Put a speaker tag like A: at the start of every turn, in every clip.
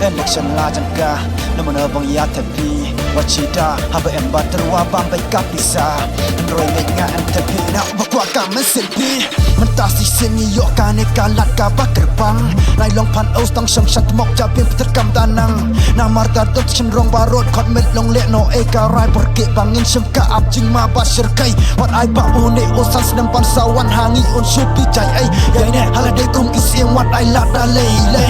A: election la jangka namana bang ya tepi wachita haba emba terwa bambai kapisa roi menga tepi na bakwa ka meselpi mentasi seni yo kane kalat ka bakerbang lai long pan aus tang shang shat mok ja pin terkam tanang na marta dot chen rong barot khot met long le no e ka rai perke bangin shem ka ap jing ma basher kai wat ai ba une osan senam pan sawan hangi on shupi jai ai ya ne halade kum isiem wat ai la da le le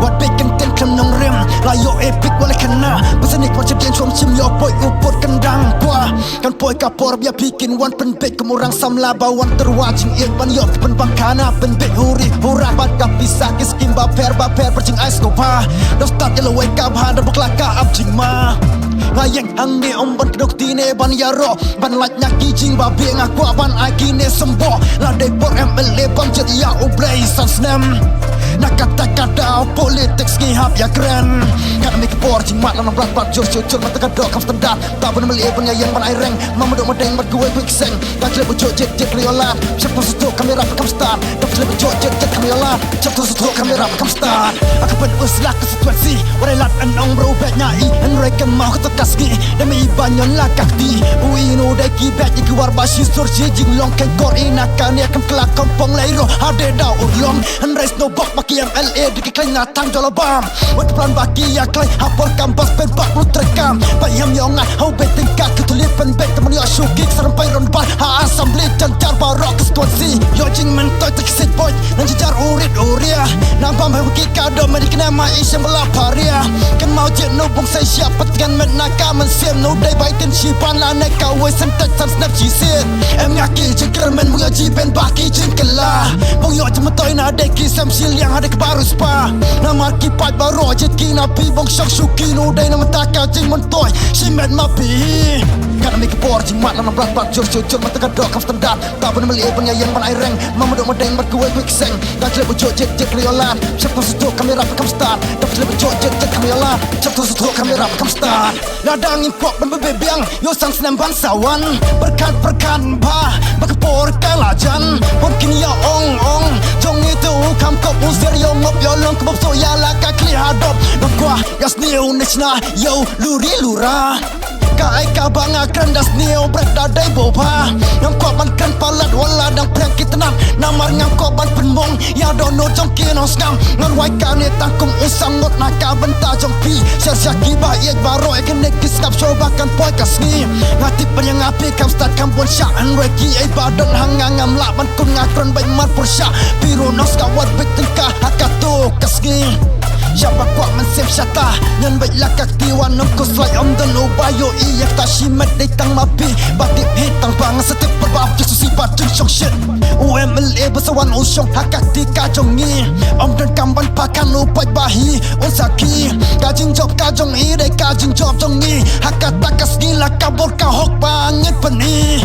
A: wat beken ken klam nong rem la yo epic wala kana pesanik macam dia chom chim yo boy upot kendang kwa kan boy kapor bia pikin wan pen bek kem orang samla bawan terwajing ir ban yo pen bangkana pen bek huri hura bat kap bisa kiskim ba per percing ais ko pa do start yellow wake up hand baklaka up jing ma ngayeng hang ni om ban kedok tine ban yaro ban lak nyaki jing ba beng aku ban akine sembo la de por MLA ban jadi ya oblay sansnem nak kata-kata politik skihap ya keren kan mi kepor jing mat lan brat jor mata kadok kam standar ta ban meli ban yang ban ai reng mamadok madeng mat gue quick seng ta kleb jet riolat siapa setu kamera kam start ta kleb jet kamera siapa setu kamera kam start aku pen uslah ke situasi warai lat anong bro bet nyai en rekan mau ke kasgi demi banyon la kakti uino de ki bet ki war bashi sur jing long ken kor ina kan ya kam kelak kampung lairo ade da urlong en res no bak baki yang LA di klein tang jolobam wat plan baki ya klai hapor kampus pen bak lu terekam bayam yongan hau beting ka ketulip pen bet temen yo shukik sampai ron bar ha assembly jantar barok situasi yo jing mentoy teksit boy nan jijar urit uria nambam baki kado medikna mai isem laparia kan mau jet no bung sai siapa dengan menaka mensiem no day baitin shipan la nek ka we sem tak san snap chi sit em ngaki jikr men mu ji pen baki jing kala bung yo jam toy na de ki sam sil yang ada ke baru spa na marki pat baro jet ki na pi bung shak shuki no day na mataka jing mentoy shimet mapi kan mi kepor jing mat lan brat jor mata kadok kam standar ta ban meli ban yang ban ai reng mamadok madeng mat gue quick seng ta kleb jet riolat siapa setu kamera kam start ta kleb jet kamera siapa setu kamera kam start ladang impok ban bebeang yo sang senam bangsawan berkat ba bakapor kalajan mungkin ya ong jong itu kam kop usir yo ngop yo long kebab so ya la ka clear hadop bakwa yas new nechna yo luri lura kai ka banga krendas neo breda dai bopa ngam ko ban kan palat wala dang prang kitanan namar ngam ko ban penmong ya dono jong kino skam ngan wai ka ne tangkum usang ngot na ka benta jong pi ser syaki ba ye baro ek ne kiskap show bakan poi kasni ngati pen yang api kam start kam bon sha an reki ai badan hanga ngam la ban kun ngakron bai mar pursha piro nos ka wat betingka hakato kasni siapa kuat mensem syata ngan baik lakak tiwan nongko slai om dan ubayo iya ta shimat dai tang mapi batip hitang bang setip perbab jesu sifat jeng shong shit UMLA besawan usyong hakak ti ka jongi om dan kamban pakan upai bahi unsaki kajing job ka jong i dai kajing job jongi hakat takas gila kabur ka hok bangit peni